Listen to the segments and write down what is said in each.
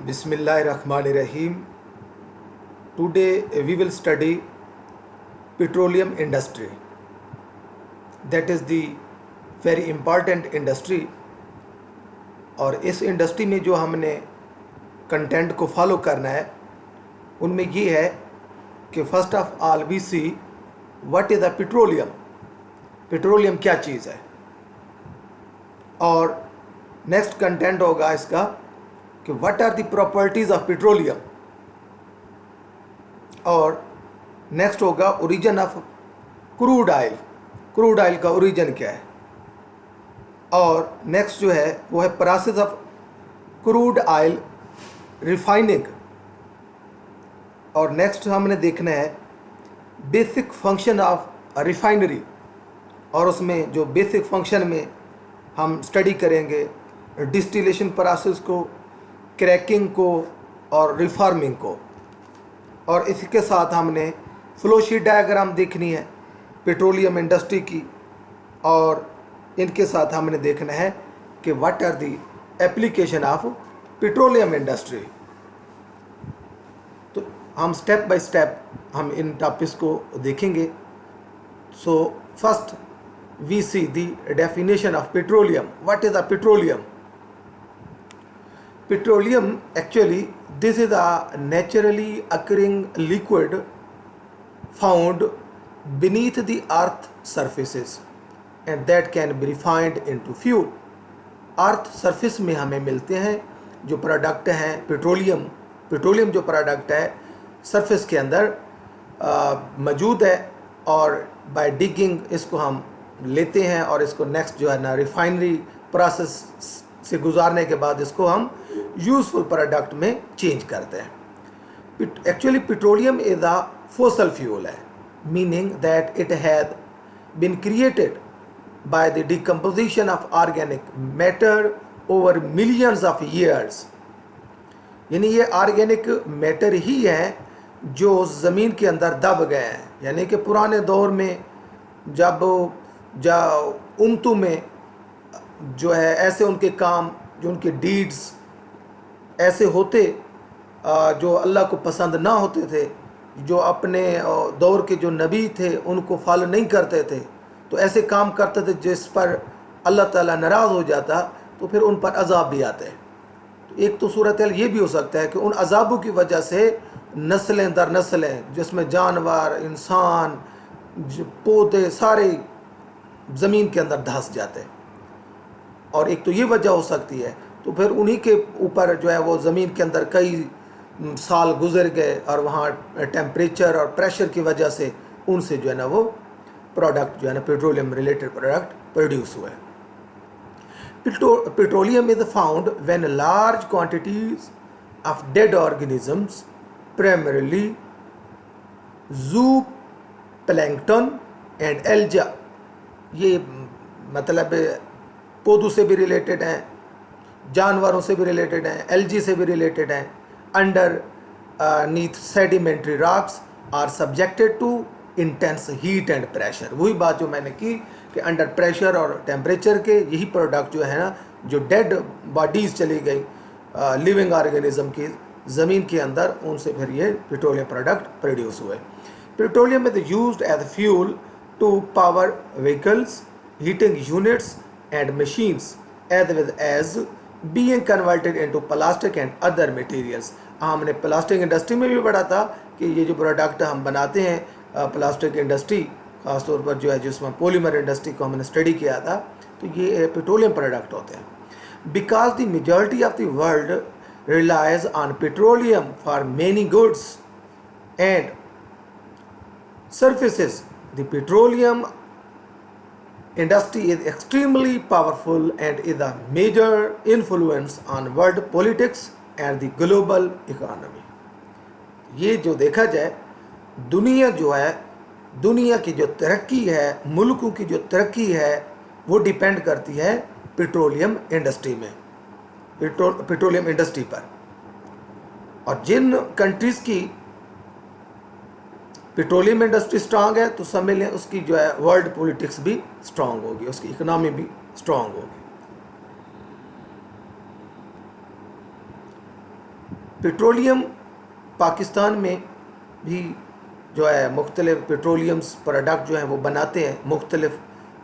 Bismillahirrahmanirrahim. Today we will study petroleum industry. That is the very important industry. और इस industry में जो हमने कंटेंट को फॉलो करना है उनमें ये है कि first of all we see what is the petroleum. Petroleum क्या चीज़ है, और नेक्स्ट कंटेंट होगा इसका कि what are the properties of petroleum, और नेक्स्ट होगा origin of crude oil. Crude oil का ओरिजिन क्या है, और नेक्स्ट जो है वो है process of crude oil refining. और नेक्स्ट हमने देखना है बेसिक फंक्शन ऑफ रिफाइनरी, और उसमें जो बेसिक फंक्शन में हम स्टडी करेंगे डिस्टिलेशन प्रोसेस को, क्रैकिंग को और रिफार्मिंग को. और इसके साथ हमने फ्लो शीट डायग्राम देखनी है पेट्रोलियम इंडस्ट्री की, और इनके साथ हमने देखना है कि what are the application of petroleum industry. तो हम स्टेप बाय स्टेप हम इन टॉपिक्स को देखेंगे. So first we see the definition of petroleum. What is the petroleum? Petroleum actually this is a naturally occurring liquid found beneath the earth surfaces and that can be refined into fuel. Earth surface में हमें मिलते हैं जो product हैं petroleum. Petroleum जो product है surface के अंदर मौजूद है, और बाय डिगिंग इसको हम लेते हैं और इसको नेक्स्ट जो है ना रिफाइनरी प्रोसेस से गुजारने के बाद इसको हम यूजफुल प्रोडक्ट में चेंज करते हैं. Actually petroleum is a fossil fuel है, meaning that it has been created by the decomposition of organic matter over millions of years. यानी ये ऑर्गेनिक मैटर ही है जो ज़मीन के अंदर दब गए हैं. यानी कि पुराने दौर में जब उम्मतों में जो है ऐसे उनके काम, जो उनके डीड्स ऐसे होते जो अल्लाह को पसंद ना होते थे, जो अपने दौर के जो नबी थे उनको फॉलो नहीं करते थे, तो ऐसे काम करते थे जिस पर अल्लाह ताला नाराज़ हो जाता, तो फिर उन पर अजाब भी आते हैं. तो एक तो सूरत हाल ये भी हो सकता है कि उन अजाबों की वजह से नस्लें दर नस्लें जिसमें जानवर, इंसान, पौधे सारे ज़मीन के अंदर धंस जाते हैं. और एक तो ये वजह हो सकती है, तो फिर उन्हीं के ऊपर जो है वो ज़मीन के अंदर कई साल गुजर गए और वहाँ टेम्परेचर और प्रेशर की वजह से उनसे जो है ना वो प्रोडक्ट जो है ना पेट्रोलियम रिलेटेड प्रोडक्ट प्रोड्यूस हुए. Petroleum is found when large quantities of dead organisms primarily जू प्लैंक्टन एंड एल्गा. ये मतलब पौधों से भी रिलेटेड हैं, जानवरों से भी रिलेटेड हैं, एल्गी से भी रिलेटेड हैं. Underneath sedimentary rocks are subjected to intense heat and pressure. वही बात जो मैंने की कि अंडर प्रेशर और टेम्परेचर के यही प्रोडक्ट जो है ना, जो डेड बॉडीज़ चली गई लिविंग ऑर्गेनिज्म की ज़मीन के अंदर, उनसे फिर ये पेट्रोलियम प्रोडक्ट प्रोड्यूस हुए. Petroleum is used as fuel to power vehicles, heating units and machines, as well as being converted into plastic and other materials. हमने प्लास्टिक इंडस्ट्री में भी पढ़ा था कि ये जो प्रोडक्ट हम बनाते हैं प्लास्टिक इंडस्ट्री, ख़ासतौर पर जो है जिसमें पॉलीमर इंडस्ट्री को हमने स्टडी किया था, तो ये पेट्रोलियम प्रोडक्ट होते हैं. Because the majority of the world relies on petroleum for many goods and services, the petroleum industry is extremely powerful and is a major influence on world politics and the global economy. ये जो देखा जाए दुनिया जो है, दुनिया की जो तरक्की है, मुल्कों की जो तरक्की है, वो डिपेंड करती है पेट्रोलियम इंडस्ट्री में, पेट्रोलियम इंडस्ट्री पर. और जिन कंट्रीज़ की पेट्रोलियम इंडस्ट्री स्ट्रांग है तो समझ लें उसकी जो है वर्ल्ड पॉलिटिक्स भी स्ट्रांग होगी, उसकी इकोनॉमी भी स्ट्रांग होगी. पेट्रोलियम पाकिस्तान में भी जो है मुख्तलिफ पेट्रोलियम्स प्रोडक्ट जो हैं वो बनाते हैं। मुख्तलिफ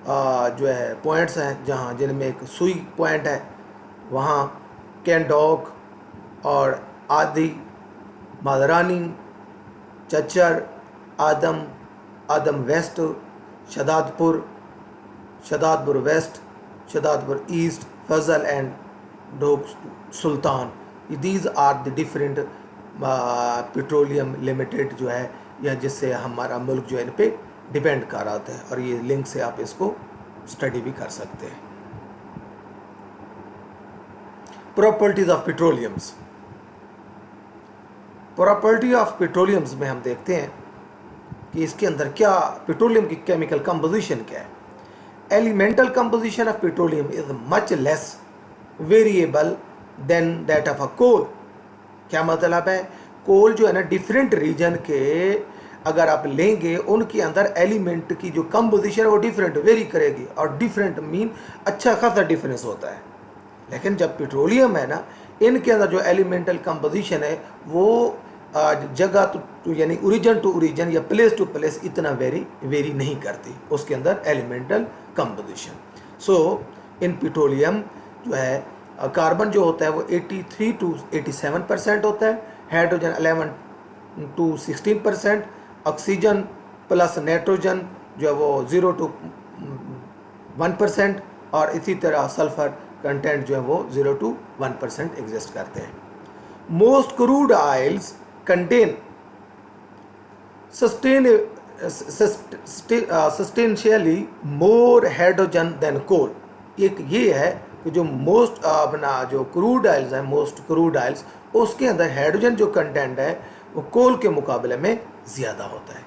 जो है पॉइंट्स हैं जहाँ जिनमें एक सुई पॉइंट है, वहाँ कैंडोक और आदि, मादरानी, Chachar, Adam west, Shahdadpur west, Shahdadpur east, Fazal and Dhok Sultan. These are the different petroleum limited जो है या जिससे हमारा मुल्क जो है इन पे डिपेंड कर रहा है, और ये लिंक से आप इसको स्टडी भी कर सकते हैं। Properties of petroleums. Property of petroleums में हम देखते हैं कि इसके अंदर क्या पेट्रोलियम की केमिकल कंपोजिशन क्या है। Elemental composition of petroleum is much less variable than that of a coal. क्या मतलब है? कोल जो है ना, डिफरेंट रीजन के अगर आप लेंगे उनके अंदर एलिमेंट की जो कंपोजिशन है वो डिफरेंट वेरी करेगी, और डिफरेंट मीन अच्छा खासा डिफरेंस होता है। लेकिन जब पेट्रोलियम है ना, इनके अंदर जो एलिमेंटल कंपोजिशन है वो जगह तो यानी ओरिजिन टू ओरिजिन या प्लेस टू प्लेस इतना वेरी नहीं करती उसके अंदर elemental composition. So in petroleum जो है कार्बन जो होता है वो 83 to 87% होता है, hydrogen 11 to 16%, oxygen plus nitrogen जो है वो 0 to 1%, और इसी तरह सल्फर कंटेंट जो है वो 0 to 1% एग्जिस्ट करते हैं। Most crude oils contain substantially more hydrogen than coal. एक ये है कि जो मोस्ट अपना जो क्रूड ऑयल्स हैं, मोस्ट क्रूड ऑयल्स, उसके अंदर हाइड्रोजन जो कंटेंट है वो कोल के मुकाबले में ज़्यादा होता है।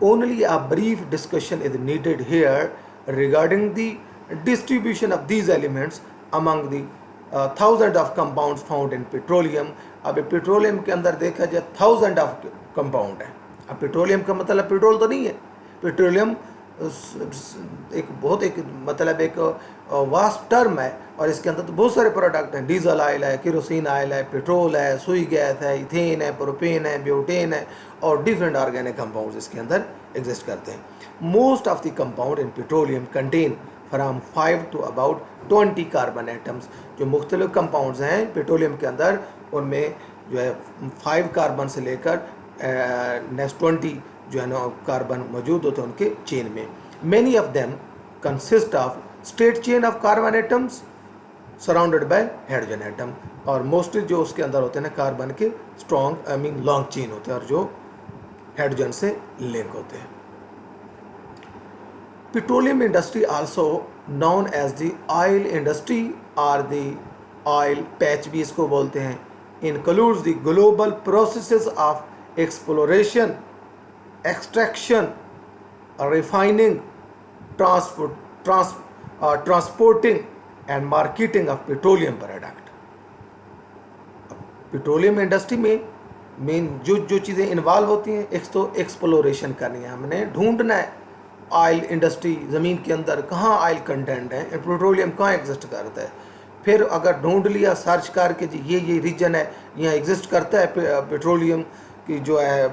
Only a brief discussion is needed here regarding the distribution of these elements among the thousand of compounds found in petroleum. अब पेट्रोलियम के अंदर देखा जाए थाउजेंड ऑफ कंपाउंड है। अब पेट्रोलियम का मतलब पेट्रोल तो नहीं है, पेट्रोलियम एक बहुत एक मतलब एक वास्ट टर्म है, और इसके अंदर तो बहुत सारे प्रोडक्ट हैं। डीजल ऑयल है, केरोसिन ऑयल है, पेट्रोल है, सुई गैस है, इथेन है, प्रोपेन है, ब्यूटेन है, और डिफरेंट ऑर्गेनिक कंपाउंड्स इसके अंदर एग्जिस्ट करते हैं। Most of the compound in petroleum contain from 5 to about 20 carbon atoms. जो मुख्तलिफ कंपाउंड्स हैं पेट्रोलियम के अंदर, उनमें जो है 5 कार्बन से लेकर नेक्स्ट 20 जो है ना कार्बन मौजूद होते हैं उनके चेन में। Many of them consist of straight chain of carbon atoms surrounded by hydrogen atom, और मोस्टली जो उसके अंदर होते हैं ना कार्बन के स्ट्रॉन्ग लॉन्ग चेन होते हैं, और जो हाइड्रोजन से लिंक होते हैं। Petroleum industry also known as the oil industry और द ऑयल पैच भी इसको बोलते हैं, includes the global processes of exploration, extraction, refining, transporting and marketing of petroleum product. Petroleum industry में मेन जो चीज़ें इन्वॉल्व होती हैं, एक तो एक्सप्लोरेशन करनी है, हमने ढूंढना है ऑयल इंडस्ट्री ज़मीन के अंदर कहाँ ऑयल कंटेंट है, पेट्रोलियम कहाँ एग्जिस्ट करता है। फिर अगर ढूंढ लिया सर्च करके जी ये रीजन है यहाँ एग्जिस्ट करता है पेट्रोलियम की जो है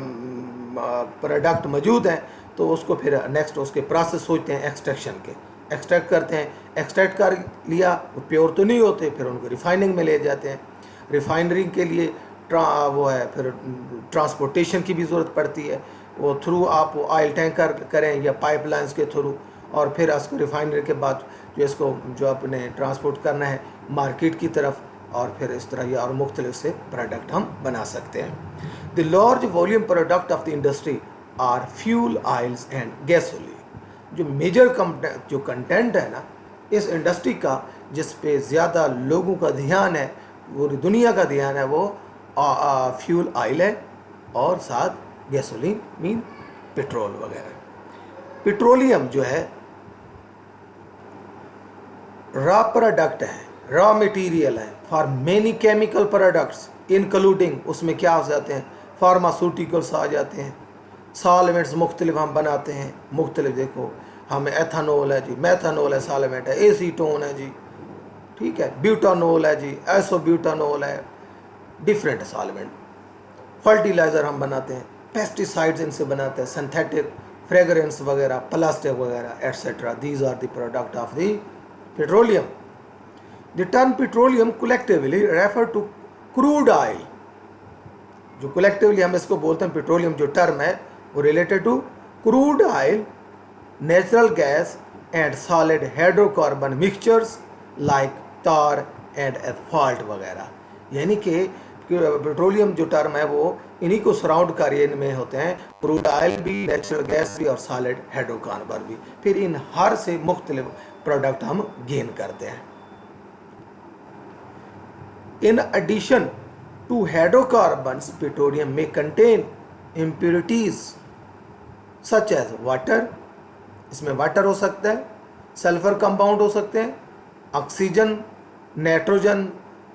प्रोडक्ट मौजूद हैं, तो उसको फिर नेक्स्ट उसके प्रोसेस होते हैं एक्सट्रैक्शन के, एक्सट्रैक्ट करते हैं। एक्सट्रैक्ट कर लिया वो प्योर तो नहीं होते, फिर उनको रिफाइनिंग में ले जाते हैं। रिफाइनरी के लिए वो है फिर ट्रांसपोर्टेशन की भी ज़रूरत पड़ती है, वो थ्रू आप ऑयल टैंकर करें या पाइपलाइंस के थ्रू, और फिर उसको रिफाइनरी के बाद जो इसको जो अपने ट्रांसपोर्ट करना है मार्केट की तरफ, और फिर इस तरह या और मुख्तलिफ से प्रोडक्ट हम बना सकते हैं। The large volume product of the industry are fuel oils and gasoline. जो मेजर जो कंटेंट है ना इस इंडस्ट्री का, जिस पे ज़्यादा लोगों का ध्यान है, पूरी दुनिया का ध्यान है, वो फ्यूल ऑयल है और साथ गैसोलीन मीन पेट्रोल वगैरह। पेट्रोलियम जो है रॉ प्रोडक्ट है, रॉ मटेरियल है for many chemical products including, उसमें क्या हो जाते हैं फार्मास्यूटिकल्स आ जाते हैं, सॉल्वेंट्स मुख्तलिफ हम बनाते हैं, मुख्तलिफ देखो हमें एथानोल है जी, मैथानोल है, सॉल्वेंट है, एसीटोन है जी, ठीक है, ब्यूटानोल है जी, एसोब्यूटानोल है, डिफरेंट सॉल्वेंट। फर्टिलाइज़र हम बनाते हैं, पेस्टिसाइड्स इनसे बनाते हैं, सिंथेटिक फ्रेगरेंस वगैरह, प्लास्टिक वगैरह etcetera. These are the product of the petroleum. The term petroleum collectively refer to crude oil. जो कलेक्टिवली हम इसको बोलते हैं पेट्रोलियम, जो टर्म है वो related to crude oil, natural gas and solid hydrocarbon mixtures like tar and asphalt वगैरह। यानी कि पेट्रोलियम जो टर्म है वो इन्हीं को सराउंड कार्य में होते हैं, क्रूड ऑयल भी, नेचुरल गैस भी और सॉलिड हाइड्रोकार्बन भी। फिर इन हर से मुख्तलिफ प्रोडक्ट हम गेन करते हैं। In addition to hydrocarbons petroleum में contain impurities such as water, इसमें वाटर हो सकता है, सल्फर कंपाउंड हो सकते हैं, oxygen, nitrogen,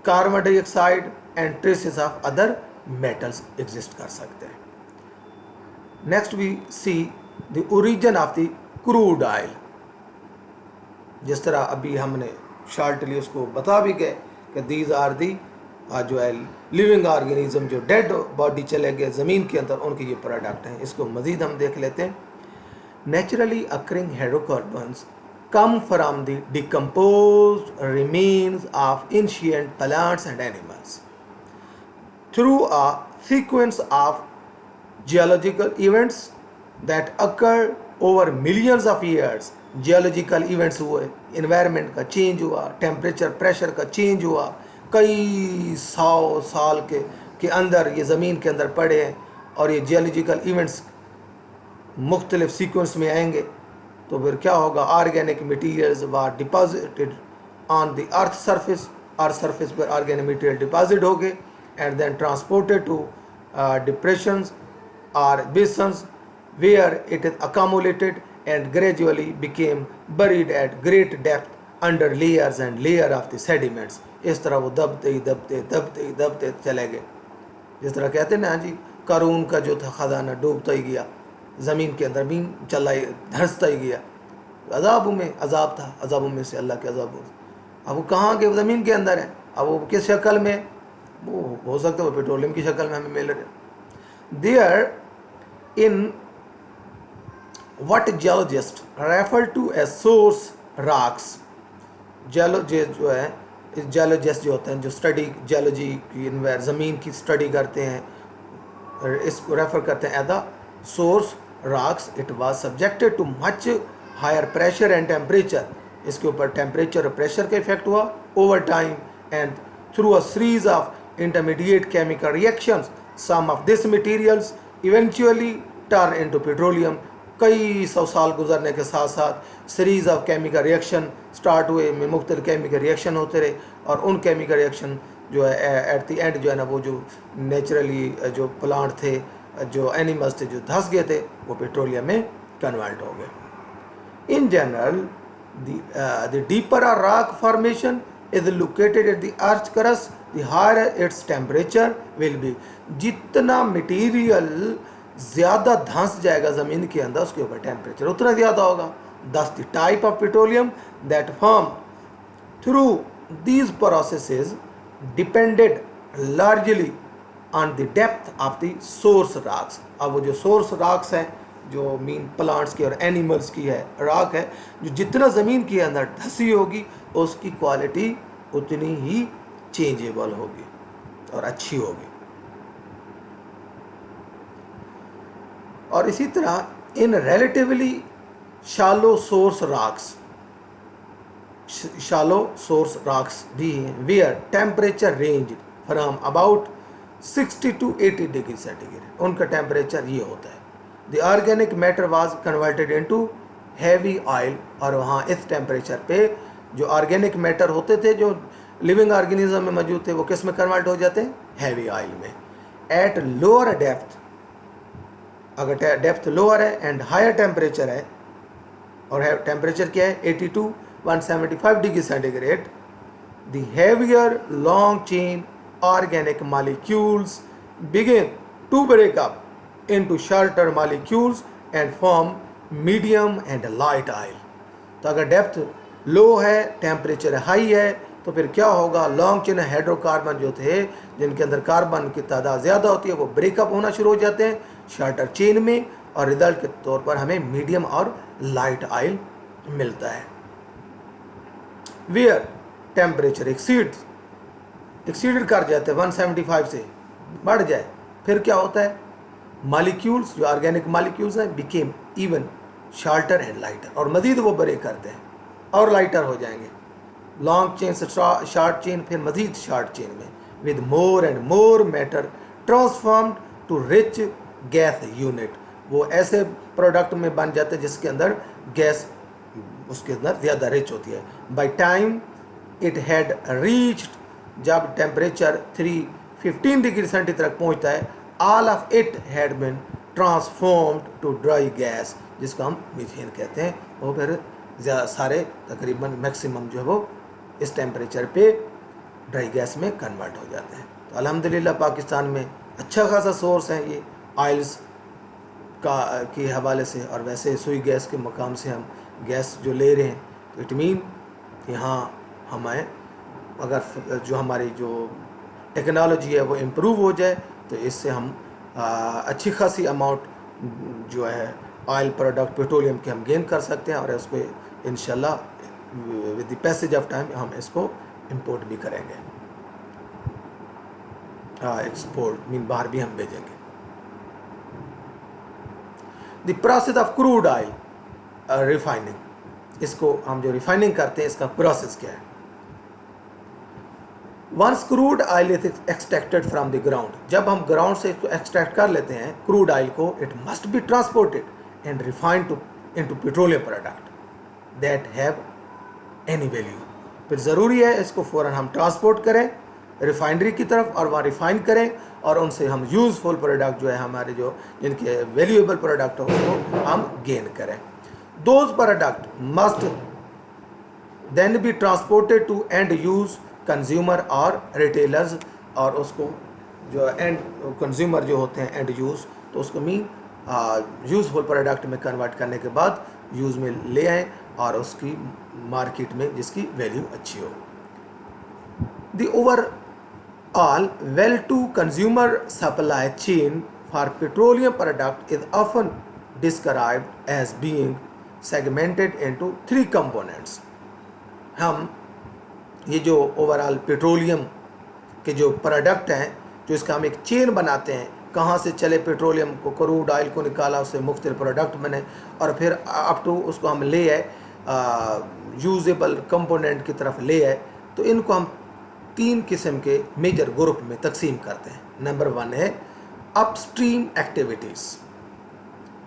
carbon dioxide and traces of other metals exist कर सकते हैं। Next we see the origin of the crude oil. जिस तरह अभी हमने शॉर्टली उसको बता भी गए कि दीज आर दी जो है लिविंग ऑर्गेनिज्म, जो डेड बॉडी चले गए ज़मीन के अंदर, उनके ये प्रोडक्ट हैं। इसको मज़ीद हम देख लेते हैं। Naturally occurring hydrocarbons come from the decomposed remains of ancient plants and animals. Through a sequence of geological events that occurred over millions of years, geological events हुए, environment का change हुआ, temperature pressure का change हुआ, कई सौ साल के अंदर ये ज़मीन के अंदर पड़े हैं और ये geological events मुख्तलिफ सीक्वेंस में आएंगे। तो फिर क्या होगा, organic materials were deposited on the earth surface पर ऑर्गेनिक मटीरियल डिपॉजिट हो गए and then transported to depressions और basins where it is accumulated and gradually became buried at great depth under layers and layer of the sediments. इस तरह वो दबते चले गए। जिस तरह कहते हैं ना जी, कारून का जो था खजाना डूबता ही गया, ज़मीन के अंदर भी चला धंसता ही गया। अजाबों में अजाब था, अजाबों में से अल्लाह के अजाब। अब वो कहाँ के, ज़मीन के अंदर है। अब वो किस शक्ल में, वो हो सकता है वो पेट्रोलियम की शक्ल में हमें मिल रहे। There in what geologist refer to a source rocks. Geologist जो है, जियोलॉजिस्ट जो होते हैं जो स्टडी जियोलॉजी की ज़मीन की स्टडी करते हैं, इसको रेफ़र करते हैं as the source rocks. It was subjected to much higher pressure and temperature. इसके ऊपर टेम्परेचर और प्रेशर का इफेक्ट हुआ over time and through a series of intermediate chemical reactions some of this materials eventually turn into petroleum. कई सौ साल गुजरने के साथ साथ series of chemical reaction start हुए, में मुख्तलिफ केमिकल रिएक्शन होते रहे और उन केमिकल रिएक्शन जो है एट द एंड जो है ना, वो जो नेचुरली जो प्लांट थे, जो एनिमल्स थे, जो धंस गए थे, वो पेट्रोलियम में कन्वर्ट हो गए। In general the deeper a rock formation is located at the earth crust, the higher its temperature will be. जितना मटीरियल ज़्यादा धंस जाएगा ज़मीन के अंदर, उसके ऊपर टेम्परेचर उतना ज़्यादा होगा। दस the type of petroleum that form through these processes depended largely on the depth of the source rocks. अब वो जो सोर्स रॉक्स हैं, जो मीन प्लांट्स की और एनिमल्स की है रॉक है, जो जितना ज़मीन के अंदर धंसी होगी उसकी क्वालिटी उतनी ही चेंजेबल होगी और अच्छी होगी। और इसी तरह in relatively shallow source rocks भी हैं where temperature range from about 60 to 80 degree centigrade. उनका टेम्परेचर ये होता है। The organic matter was converted into heavy oil. और वहाँ इस टेम्परेचर पे जो ऑर्गेनिक मैटर होते थे, जो लिविंग ऑर्गेनिज्म में मौजूद थे, वो किस में कन्वर्ट हो जाते हैं, हैवी ऑयल में। एट लोअर डेप्थ, अगर डेप्थ लोअर है एंड हायर टेम्परेचर है, और टेम्परेचर क्या है 80 to 175 degree centigrade, the heavier long chain organic molecules begin to break up into shorter molecules and form medium and light oil. तो अगर depth लो है, temperature high है, तो फिर क्या होगा, लॉन्ग चेन हाइड्रोकार्बन जो थे जिनके अंदर कार्बन की तादाद ज़्यादा होती है वो ब्रेकअप होना शुरू हो जाते हैं शॉर्टर चेन में, और रिजल्ट के तौर पर हमें मीडियम और लाइट ऑयल मिलता है। वेयर टेम्परेचर एक्सीड कर जाते हैं 175 से बढ़ जाए, फिर क्या होता है, मालिक्यूल्स जो ऑर्गेनिक मालिक्यूल्स हैं became even shorter and lighter, और मज़ीद वो ब्रेक करते हैं और लाइटर हो जाएंगे, लॉन्ग चेन से शॉर्ट चेन, फिर मज़ीद शॉर्ट चेन में, with more and more matter transformed to rich gas unit. वो ऐसे प्रोडक्ट में बन जाते हैं जिसके अंदर गैस उसके अंदर ज़्यादा रिच होती है। By time it had reached, जब टेम्परेचर 315 डिग्री सेंटीग्रेड तक पहुंचता है, all of it had been transformed to dry gas, जिसको हम मीथेन कहते हैं। वो फिर सारे तकरीबन मैक्सिमम जो है वो इस टेम्परेचर पे ड्राई गैस में कन्वर्ट हो जाते हैं। तो अल्हम्दुलिल्लाह पाकिस्तान में अच्छा खासा सोर्स है ये ऑयल्स के हवाले से, और वैसे सुई गैस के मकाम से हम गैस जो ले रहे हैं, तो इट मीन यहाँ हमें अगर जो हमारी जो टेक्नोलॉजी है वो इम्प्रूव हो जाए तो इससे हम अच्छी खासी अमाउंट जो है ऑयल प्रोडक्ट पेट्रोलियम के हम गेन कर सकते हैं, और उसको इंशाल्लाह with the passage of time हम इसको इंपोर्ट भी करेंगे, एक्सपोर्ट मीन बाहर भी हम भेजेंगे। The process of crude oil refining, इसको हम जो रिफाइनिंग करते हैं इसका प्रोसेस क्या है। Once crude oil is extracted from the ground, जब हम ग्राउंड से इसको एक्सट्रैक्ट कर लेते हैं क्रूड ऑयल को, it must be transported and refined into petroleum product that have any value. फिर ज़रूरी है इसको फ़ौरन हम ट्रांसपोर्ट करें रिफाइनरी की तरफ, और वहाँ रिफाइन करें, और उनसे हम यूज़फुल प्रोडक्ट जो है हमारे जो जिनके वैल्यूएबल प्रोडक्ट हो उसको हम गेन करें। Those product must then be transported to end use consumer और रिटेलर्स, और उसको जो एंड कंज्यूमर जो होते हैं एंड यूज़, तो उसको मीन यूज़फुल प्रोडक्ट में कन्वर्ट करने के बाद यूज़ में ले आएँ और उसकी मार्केट में जिसकी वैल्यू अच्छी हो। The overall well to consumer supply chain for petroleum product is often described as being segmented into 3 components. हम ये जो ओवरऑल पेट्रोलियम के जो प्रोडक्ट हैं, जो इसका हम एक चेन बनाते हैं, कहाँ से चले पेट्रोलियम को, क्रूड ऑयल को निकाला, उससे मुख्तलिफ प्रोडक्ट बने, और फिर अप टू उसको हम ले आए यूजेबल कंपोनेंट की तरफ ले आए। तो इनको हम 3 किस्म के मेजर ग्रुप में तकसीम करते हैं। नंबर 1 है upstream activities.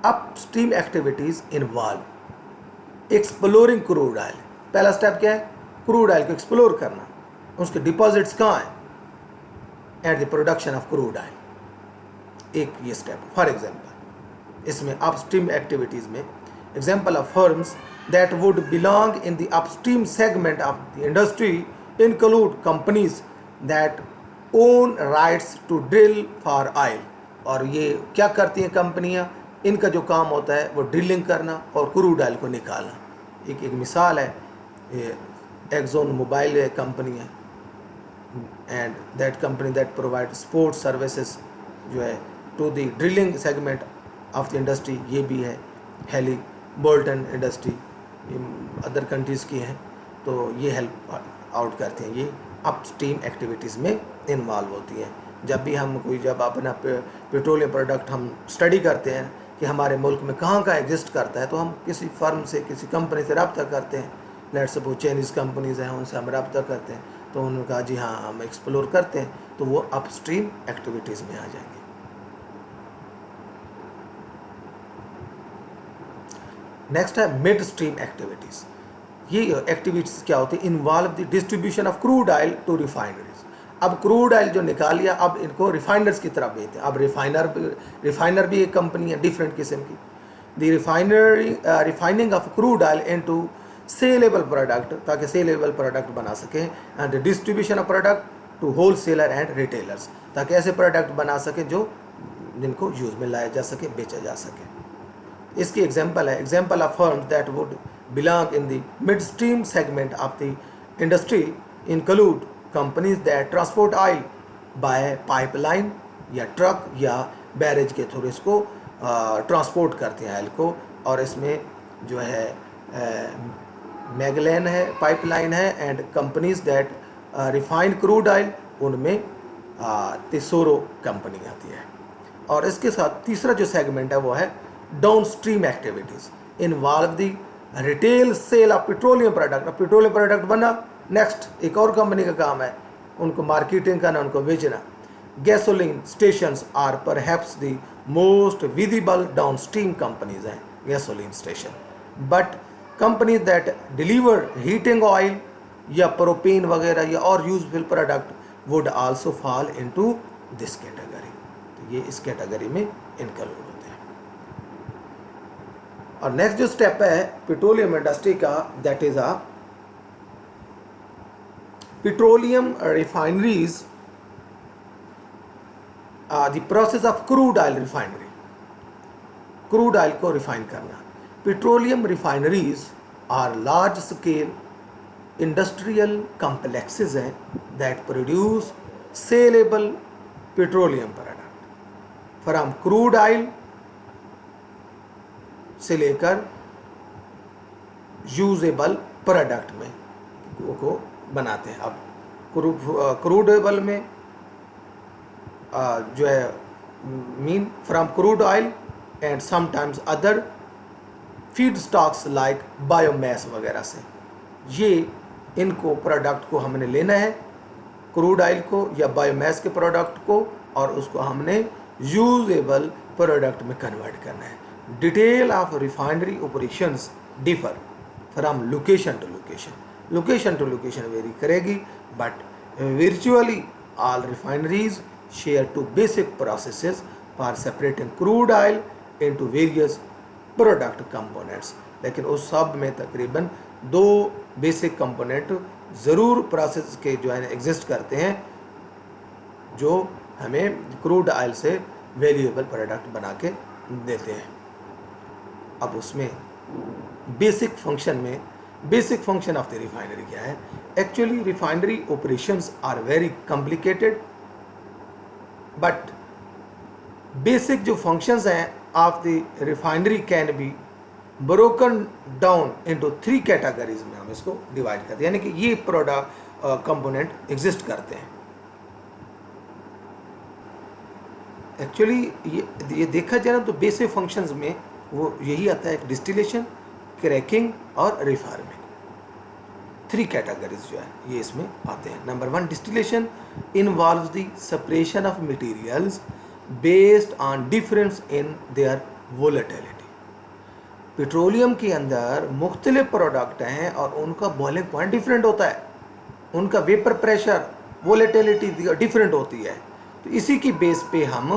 Upstream activities involve exploring crude oil. पहला स्टेप क्या है, क्रूड ऑयल को एक्सप्लोर करना, उसके डिपॉजिट्स कहाँ हैं, at the production of crude oil, एक ये स्टेप। फॉर एग्जांपल इसमें अपस्ट्रीम एक्टिविटीज़ में example of firms that would belong in the upstream segment of the industry include companies that own rights to drill for oil. और ये क्या करती हैं कंपनियां, इनका जो काम होता है वो ड्रिलिंग करना और क्रूड ऑयल को निकालना। एक मिसाल है, एक्सोन मोबाइल कंपनी है, and that company that provide sport services जो है to the drilling segment of the industry, ये भी है। Halliburton industry other countries की हैं, तो ये हेल्प आउट करते हैं, ये अपस्ट्रीम एक्टिविटीज़ में इन्वॉल्व होती हैं। जब अपना पेट्रोलियम प्रोडक्ट हम स्टडी करते हैं कि हमारे मुल्क में कहाँ का एग्जिस्ट करता है, तो हम किसी फर्म से, किसी कंपनी से रब्ता करते हैं। लेट्स सपोज चाइनीज़ कंपनीज़ हैं, उनसे हम रब्ता करते हैं, तो उन्होंने कहा जी हाँ हम एक्सप्लोर करते हैं, तो वो अपस्ट्रीम एक्टिविटीज़ में आ जाएंगे। नेक्स्ट है मिड स्ट्रीम एक्टिविटीज़। ये एक्टिविटीज़ क्या होती है, involve the distribution of crude oil to refineries. अब क्रूड ऑयल जो निकाल लिया, अब इनको रिफाइनर्स की तरफ भेजते हैं। अब रिफाइनर भी एक कंपनी है डिफरेंट किस्म की। The refining of crude oil into saleable product, ताकि सेलेबल प्रोडक्ट बना सकें, and distribution of product to wholesaler and retailers, ताकि ऐसे प्रोडक्ट बना सकें जो जिनको यूज़ में लाया जा सके, बेचा जा सके। इसकी एग्जांपल है, example of firms that would belong in the mid stream segment of the industry include companies that transport oil bye pipeline या ट्रक या बैरेज के थ्रू इसको ट्रांसपोर्ट करते हैं ऑयल को, और इसमें जो है मैगलेन है, पाइपलाइन है, and companies that refined crude oil, उनमें तेसोरो कंपनी आती है। और इसके साथ तीसरा जो सेगमेंट है वो है down stream activities involve the retail sale of petroleum product. अब पेट्रोलियम प्रोडक्ट बना, नेक्स्ट एक और कंपनी का काम है उनको मार्केटिंग करना, उनको बेचना। Gasoline stations are perhaps the most visible downstream companies हैं gasoline station, but companies that deliver heating oil या प्रोपेन वगैरह या और useful product would also fall into this category. तो ये इस कैटेगरी में इंक्लूड होते हैं। और नेक्स्ट जो स्टेप है पेट्रोलियम इंडस्ट्री का, that is a petroleum refineries, the process of crude oil refinery, crude oil को रिफाइन करना। Petroleum refineries are large scale industrial complexes हैं that produce saleable petroleum product from crude oil से लेकर usable product में को बनाते हैं। अब क्रूडेबल में जो है mean from crude oil and sometimes other feed stocks like biomass वगैरह से, ये इनको प्रोडक्ट को हमने लेना है, क्रूड ऑयल को या बायोमास के प्रोडक्ट को, और उसको हमने यूजेबल प्रोडक्ट में कन्वर्ट करना है। Detail of refinery operations differ from location to location, location to location vary करेगी, but virtually all refineries share two basic processes for separating crude oil into various product components। लेकिन उस सब में तकरीबन दो बेसिक कंपोनेंट ज़रूर process के जो है एग्जिस्ट करते हैं, जो हमें क्रूड ऑयल से वैल्यूएबल प्रोडक्ट बना के देते हैं। अब उसमें बेसिक फंक्शन में, basic function of the refinery क्या है? Actually refinery operations are very complicated, but basic जो फंक्शंस हैं of the refinery can be broken down into 3 categories में हम इसको डिवाइड करते हैं, यानी कि ये प्रोडक्ट कंपोनेंट एग्जिस्ट करते हैं। एक्चुअली ये देखा जाए ना तो बेसिक फंक्शंस में वो यही आता है, डिस्टिलेशन, क्रैकिंग और रिफार्मिंग। 3 कैटेगरीज जो है ये इसमें आते हैं। Number 1, distillation involves the separation of materials based on difference in their volatility. Petroleum के अंदर मुख्तलिफ प्रोडक्ट हैं और उनका बॉइलिंग पॉइंट डिफरेंट होता है, उनका वेपर प्रेशर, वोलेटिलिटी डिफरेंट होती है। तो इसी की बेस पे हम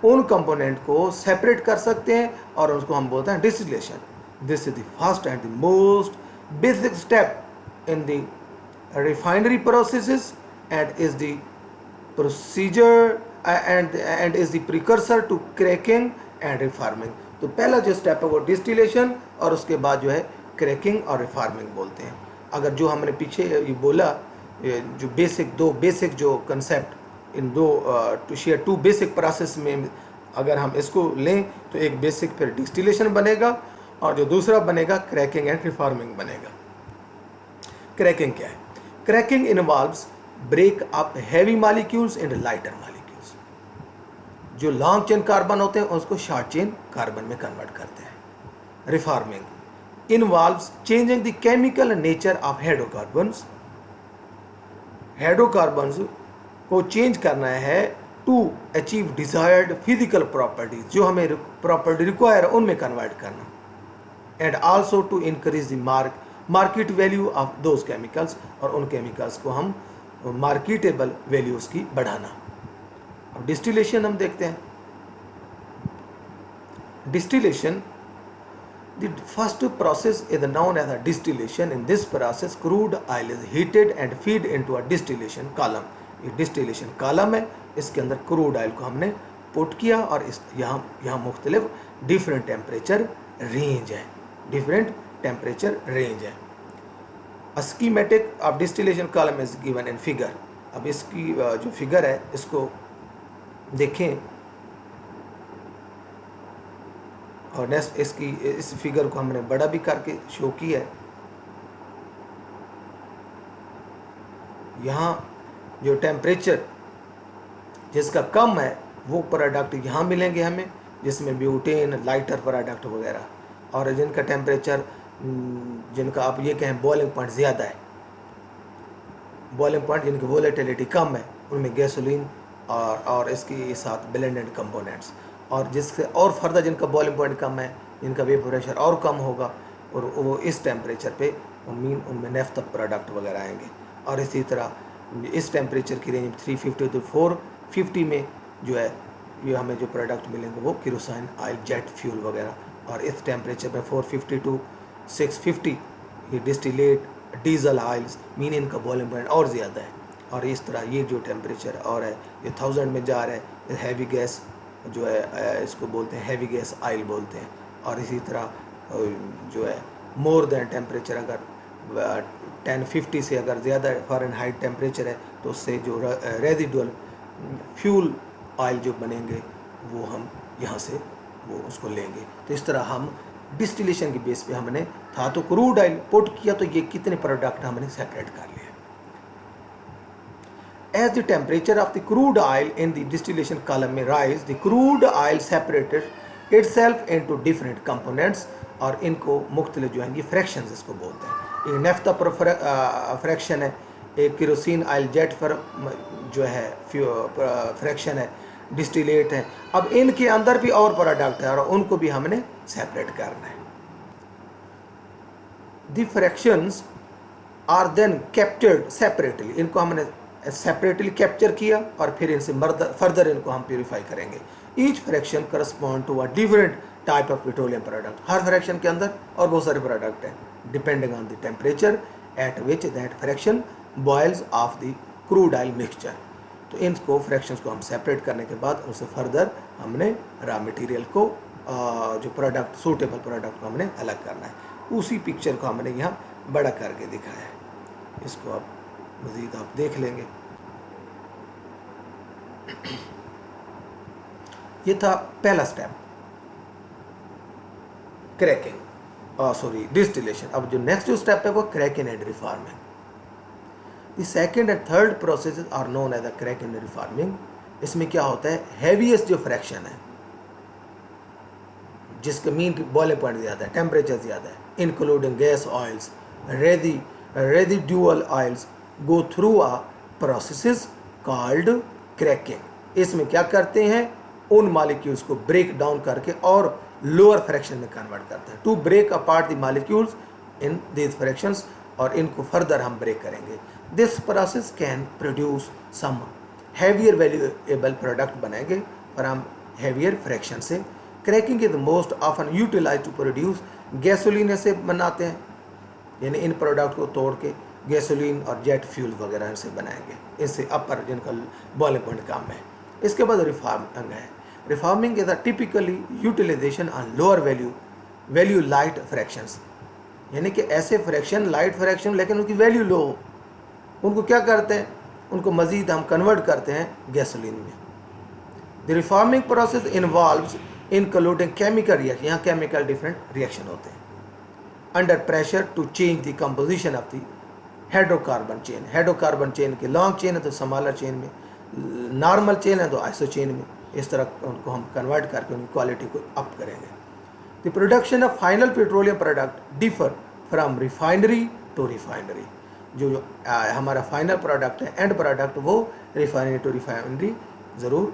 उन कंपोनेंट को सेपरेट कर सकते हैं और उसको हम बोलते हैं distillation. This is the first and the most basic step in the refinery processes and is the procedure and is the precursor to cracking and reforming. तो पहला जो स्टेप है वो डिस्टिलेशन और उसके बाद जो है क्रैकिंग और रिफार्मिंग बोलते हैं। अगर जो हमने पीछे ये बोला, जो दो बेसिक जो कंसेप्ट इन दो टू शेयर 2 बेसिक प्रोसेस में अगर हम इसको लें तो एक बेसिक फिर डिस्टिलेशन बनेगा और जो दूसरा बनेगा क्रैकिंग एंड रिफार्मिंग बनेगा। क्रैकिंग क्या है? Cracking involves break up heavy molecules in lighter molecules. जो लॉन्ग चेन कार्बन होते हैं उसको शॉर्ट चेन कार्बन में कन्वर्ट करते हैं। Reforming involves changing the chemical nature of hydrocarbons. Hydrocarbons को चेंज करना है to achieve desired physical properties, जो हमें प्रॉपर्टी रिक्वायर है उनमें कन्वर्ट करना, and also to increase the market value of those chemicals, और उन केमिकल्स को हम मार्केटेबल वैल्यूज़ की बढ़ाना। अब डिस्टिलेशन हम देखते हैं। Distillation, the first process is known as a distillation. In this process crude oil is heated and feed into a distillation column. ये distillation column है, इसके अंदर crude oil को हमने पुट किया और इस यहाँ मुख्तलिफ डिफरेंट टेम्परेचर रेंज है, डिफरेंट टेम्परेचर रेंज है। A schematic of distillation column is given in figure. अब इसकी जो फिगर है इसको देखें और नेक्स्ट इसकी इस फिगर को हमने बड़ा भी करके शो किया है। यहाँ जो टेम्परेचर जिसका कम है वो प्रोडक्ट यहाँ मिलेंगे हमें, जिसमें ब्यूटेन, लाइटर प्रोडक्ट वगैरह, और जिनका टेम्परेचर जिनका आप ये कहें बॉइलिंग पॉइंट ज़्यादा है, बॉइलिंग पॉइंट जिनकी वोलेटिलिटी कम है, उनमें गैसोलीन और इसके साथ ब्लेंडेड कंपोनेंट्स, और जिससे और फर्दर जिनका बॉइलिंग पॉइंट कम है, जिनका वेपर प्रेशर और कम होगा, और वो इस टेम्परेचर पे उनमें नेफ्था प्रोडक्ट वगैरह आएंगे। और इसी तरह इस टेम्परेचर की रेंज 350 to 450 में जो है ये हमें जो प्रोडक्ट मिलेंगे वो केरोसिन ऑयल, जेट फ्यूल वगैरह, और इस टेम्परेचर पे 450 to 650 ये डिस्टिलेट डीजल ऑयल्स, मीन इनका बॉइलिंग पॉइंट और ज़्यादा है। और इस तरह ये जो टेम्परेचर और है ये 1000 में जा रहा है, हैवी गैस जो है इसको बोलते हैं हैवी गैस ऑयल बोलते हैं। और इसी तरह जो है मोर देन टेम्परेचर अगर 1050 से अगर ज़्यादा फ़ारेनहाइट टेम्परेचर है तो उससे जो रेजिडुअल फ्यूल ऑयल जो बनेंगे वो हम यहाँ से वो उसको लेंगे। तो इस तरह हम डिस्टिलेशन के बेस पे हमने था तो क्रूड ऑयल पुट किया, तो ये कितने प्रोडक्ट हमने सेपरेट कर लिए। As the temperature of the crude oil in the distillation column may rise, the crude oil separated itself into different components, और इनको मुख्तलिफ जो हैं ये फ्रैक्शंस इसको बोलते हैं। एक नेफ्था फ्रैक्शन है, एक केरोसिन ऑयल जेट जो है फ्रैक्शन है, डिस्टिलेट है। अब इनके अंदर भी और प्रोडक्ट है और उनको भी हमने सेपरेट करना है। The fractions are then captured separately, इनको हमने सेपरेटली कैप्चर किया और फिर इनसे फर्दर इनको हम प्योरीफाई करेंगे। Each fraction correspond to a different type of petroleum product, हर फ्रैक्शन के अंदर और बहुत सारे प्रोडक्ट हैं, depending on the temperature at which that fraction boils off the crude oil mixture. तो इनको फ्रैक्शंस को हम सेपरेट करने के बाद उनसे फर्दर हमने रॉ मटेरियल को जो प्रोडक्ट सूटेबल प्रोडक्ट को हमने अलग करना है। उसी पिक्चर को हमने यहाँ बड़ा करके दिखाया है, इसको आप मज़ीद आप देख लेंगे। ये था पहला स्टेप क्रैकिंग डिस्टिलेशन। अब जो नेक्स्ट जो स्टेप है वो cracking and reforming. The second and third process are known as the cracking and reforming. इसमें क्या होता है, हैवीएस्ट जो फ्रैक्शन है जिसका मीन बॉइलिंग पॉइंट ज़्यादा है, टेम्परेचर ज़्यादा है, including gas oils, residual oils, go through a process called cracking. इसमें क्या करते हैं, उन मालिक्यूल्स को ब्रेक डाउन करके और लोअर फ्रैक्शन में कन्वर्ट करते हैं, to break apart the molecules in these fractions, और इनको फर्दर हम ब्रेक करेंगे। This process can produce some heavier valuable product बनेंगे फ्रॉम हैवियर फ्रैक्शन से। Cracking is most often utilise to produce gasoline से बनाते हैं, यानी इन प्रोडक्ट को तोड़ के गैसोलीन और जेट फ्यूल वगैरह से बनाएंगे, इससे अपर जिनका बॉइलिंग पॉइंट कम है। इसके बाद रिफॉर्मिंग है। Reforming is a typically utilisation on lower value light fractions, यानी कि ऐसे फ्रैक्शन लाइट फ्रैक्शन लेकिन उनकी वैल्यू लो हो, उनको क्या करते हैं, उनको मज़ीद हम कन्वर्ट करते हैं गैसोलीन में। The reforming process involves including chemical reaction, यहाँ केमिकल डिफरेंट रिएक्शन होते हैं, under pressure to change the composition of the hydrocarbon chain. Hydrocarbon chain के लॉन्ग चेन है तो स्मॉलर चेन में, नॉर्मल चेन है तो आइसो चेन में, इस तरह उनको हम कन्वर्ट करके उनकी क्वालिटी को अप करेंगे। The production of final petroleum product differ from refinery to refinery. जो हमारा फाइनल प्रोडक्ट है, एंड प्रोडक्ट, वो रिफाइनरी टू रिफाइनरी ज़रूर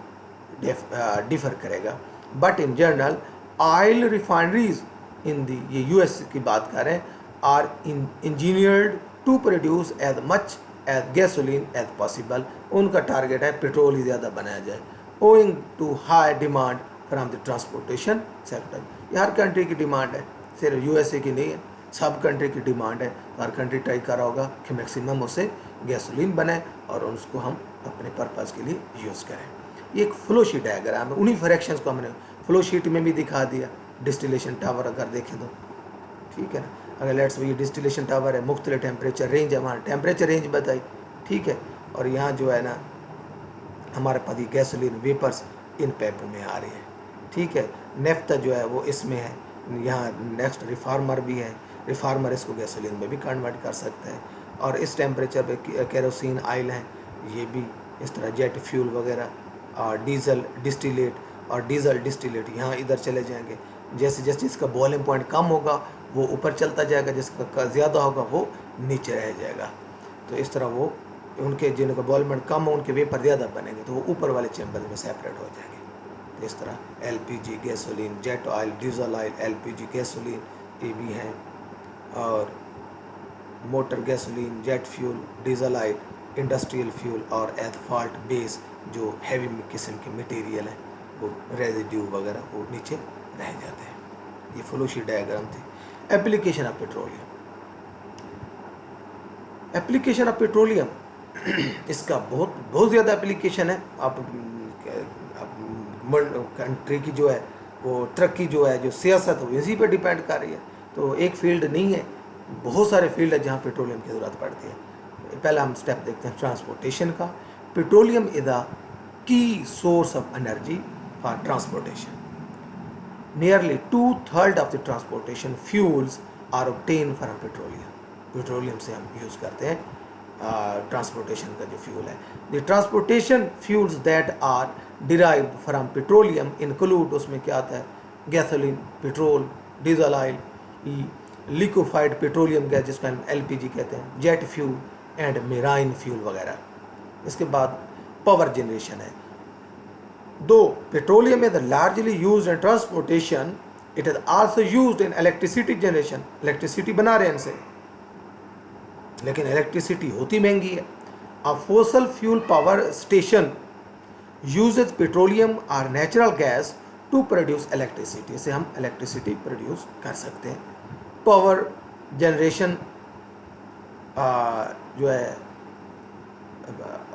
डिफर करेगा। But in general oil refineries in the, ये यूएस की बात कर रहे हैं, are engineered to produce as much as gasoline as possible. उनका टारगेट है पेट्रोल ही ज़्यादा बनाया जाए, owing to high demand from the transportation sector. ये हर कंट्री की डिमांड है, सिर्फ यूएसए की नहीं है, सब कंट्री की डिमांड है। हर कंट्री ट्राई कर रहा होगा कि मैक्सिमम उससे गैसोलीन बने और उसको हम अपने पर्पज़ के लिए यूज़ करें। ये एक फ्लो शीट डायग्राम है, उन्हीं फ्रैक्शंस को हमने फ्लो शीट में भी दिखा दिया, डिस्टिलेशन टावर अगर देखें तो, ठीक है ना। अगर लेट्स ये डिस्टिलेशन टावर है, मुख्तलिफ टेम्परेचर रेंज है, वहाँ टेम्परेचर रेंज बताई, ठीक है। और यहाँ जो है ना हमारे पास ये गैसोलीन वेपर्स इन पाइपों में आ रही है, ठीक है। नेफ्ता जो है वो इसमें है, यहाँ नेक्स्ट रिफार्मर भी है, रिफार्मर इसको गैसोलीन में भी कन्वर्ट कर सकता है। और इस टेम्परेचर पे केरोसिन ऑयल है, ये भी इस तरह जेट फ्यूल वगैरह, और डीजल डिस्टिलेट, और डीजल डिस्टिलेट यहाँ इधर चले जाएंगे। जैसे जैसे इसका बॉइलिंग पॉइंट कम होगा वो ऊपर चलता जाएगा, जिसका ज़्यादा होगा वो नीचे रह जाएगा। तो इस तरह वो उनके जिनका बॉइलिंग पॉइंट कम हो उनके वेपर ज़्यादा बनेंगे, तो वो ऊपर वाले चैम्बर में सेपरेट हो जाएंगे। तो इस तरह LPG, gasoline, jet oil, diesel oil, LPG, gasoline ये भी हैं, और motor gasoline, jet fuel, diesel oil, industrial fuel, और एस्फाल्ट बेस जो हैवी किस्म के मटेरियल हैं वो रेजिड्यू वगैरह वो नीचे रह जाते हैं। ये फ्लो शीट डायग्राम थी। Application of petroleum, application of petroleum इसका बहुत ज़्यादा एप्लीकेशन है। आप कंट्री की जो है वो तरक्की जो है, जो सियासत है वो इसी पर डिपेंड कर रही है। तो एक फील्ड नहीं है, बहुत सारे फील्ड है जहाँ पेट्रोलियम की ज़रूरत पड़ती है। पहला हम स्टेप देखते हैं ट्रांसपोर्टेशन का। Petroleum is the key source of energy for transportation. Nearly 2/3 of the transportation fuels are obtain from petroleum. Petroleum से हम यूज़ करते हैं ट्रांसपोर्टेशन का जो फ्यूल है। The transportation fuels that are derived from petroleum include, उसमें क्या आता है, gasoline, petrol, diesel oil, liquefied petroleum gas जिसको हम एलपीजी कहते हैं, jet fuel and marine fuel वगैरह। इसके बाद पावर जनरेशन है। Though petroleum is largely used in transportation, it is also used in electricity generation. Electricity बना रहे हैं इनसे, लेकिन इलेक्ट्रिसिटी होती महंगी है। A fossil fuel power station usage petroleum और natural gas to produce electricity. इससे हम इलेक्ट्रिसिटी प्रोड्यूस कर सकते हैं। पावर जनरेशन जो है,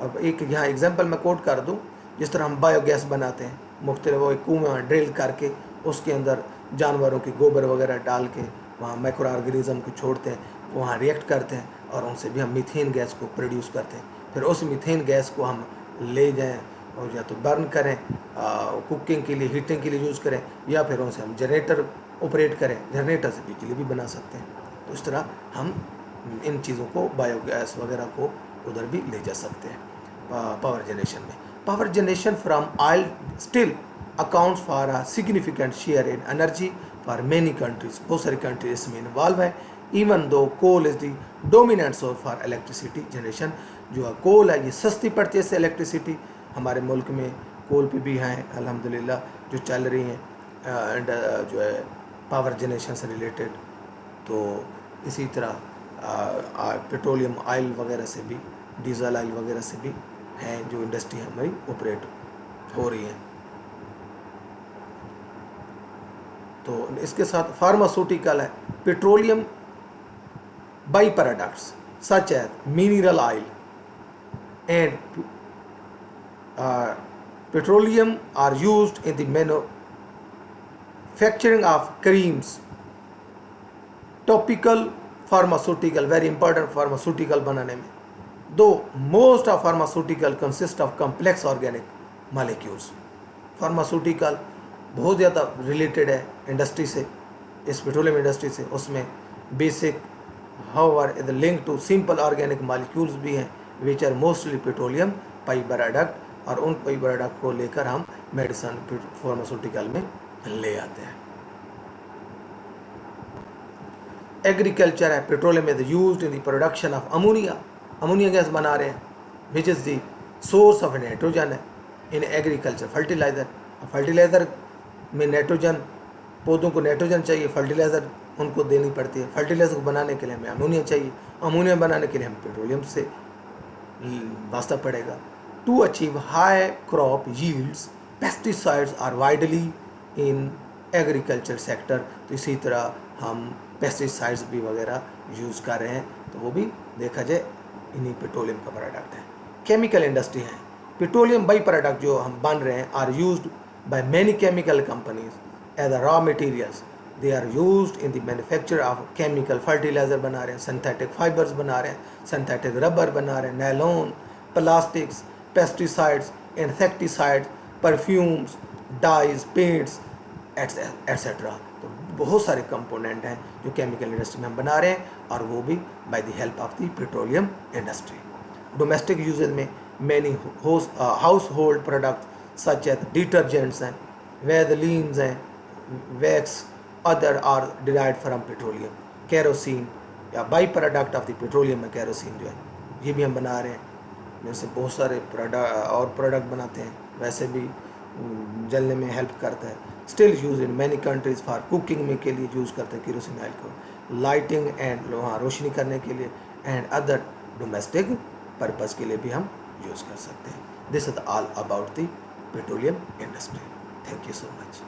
अब एक यहाँ एग्जांपल मैं कोट कर दूँ, जिस तरह हम बायोगैस बनाते हैं, मुख्तलिफ वो एक कुआं ड्रिल करके उसके अंदर जानवरों की गोबर वगैरह डाल के वहाँ माइक्रो ऑर्गेनिज्म को छोड़ते हैं, वहाँ रिएक्ट करते हैं और उनसे भी हम मीथेन गैस को प्रोड्यूस करते हैं। फिर उस मीथेन गैस को हम ले जाएं और या तो बर्न करें, कुकिंग के लिए, हीटिंग के लिए यूज़ करें, या फिर उनसे हम जनरेटर ऑपरेट करें, जनरेटर से बिजली भी बना सकते हैं। तो इस तरह हम इन चीज़ों को, बायोगैस वगैरह को उधर भी ले जा सकते हैं पावर जनरेशन में। Power generation from oil still accounts for a significant share in energy for many countries. बहुत सारी कंट्रीज इसमें इन्वॉल्व है। Even though coal is the dominant source for electricity generation. जो है कोल है ये सस्ती पड़ती है इससे इलेक्ट्रिसिटी। हमारे मुल्क में कोल पे भी हैं अल्हम्दुलिल्लाह जो चल रही हैं, एंड जो है पावर जनरेशन से रिलेटेड। तो इसी तरह पेट्रोलियम ऑयल वगैरह से भी, डीजल ऑयल वगैरह से भी हैं जो इंडस्ट्री हमारी ऑपरेट हो रही है। तो इसके साथ फार्मास्यूटिकल है। Petroleum by products such as mineral oil and petroleum are used in the manufacturing of creams, topical pharmaceutical, very important pharmaceutical बनाने में। Though most of pharmaceutical consist of complex organic molecules, pharmaceutical बहुत ज़्यादा related है industry से, इस petroleum industry से। उसमें basic however is linked to simple organic molecules भी हैं which are mostly petroleum by product, और उन कई प्रोडक्ट को लेकर हम मेडिसिन फार्मास्यूटिकल में ले आते हैं। एग्रीकल्चर है। Petroleum is used in the production of ammonia. Ammonia gas बना रहे हैं which is the source of nitrogen है इन एग्रीकल्चर। फर्टिलाइज़र, फर्टिलाइज़र में नाइट्रोजन, पौधों को नाइट्रोजन चाहिए, फर्टिलाइज़र उनको देनी पड़ती है। फर्टिलाइज़र को बनाने के लिए हमें अमोनिया चाहिए, अमोनिया बनाने के लिए हमें पेट्रोलियम से वास्ता पड़ेगा। To achieve high crop yields, pesticides are widely in agriculture sector। तो इसी तरह हम पेस्टिसाइड्स भी वगैरह यूज़ कर रहे हैं, तो वो भी देखा जाए इन्हीं पेट्रोलियम का प्रोडक्ट है। केमिकल इंडस्ट्री है। पेट्रोलियम बाई प्रोडक्ट जो हम बन रहे हैं are used by many chemical companies as a raw materials they are used in the manufacture of chemical fertiliser बना रहे हैं, सिंथेटिक फाइबर्स बना रहे हैं, सिंथेटिक रबर बना रहे हैं, nylon, plastics, pesticides, insecticides, perfumes, dyes, paints etcetera. तो बहुत सारे कंपोनेंट हैं जो केमिकल इंडस्ट्री में हम बना रहे हैं, और वो भी by the help of the petroleum industry. Domestic uses में many household product such as detergents हैं, वैसलीन्स हैं, wax, other are derived from petroleum. Kerosene या by product of the petroleum में केरोसिन जो है ये भी हम बना रहे हैं, जैसे बहुत सारे प्रोडक्ट और प्रोडक्ट बनाते हैं, वैसे भी जलने में हेल्प करता है। Still use in many countries for cooking में के लिए यूज़ करते हैं केरोसिन ऑयल को, लाइटिंग एंड रोशनी करने के लिए, एंड अदर डोमेस्टिक पर्पज़ के लिए भी हम यूज़ कर सकते हैं। This is all about the petroleum industry. Thank you so much.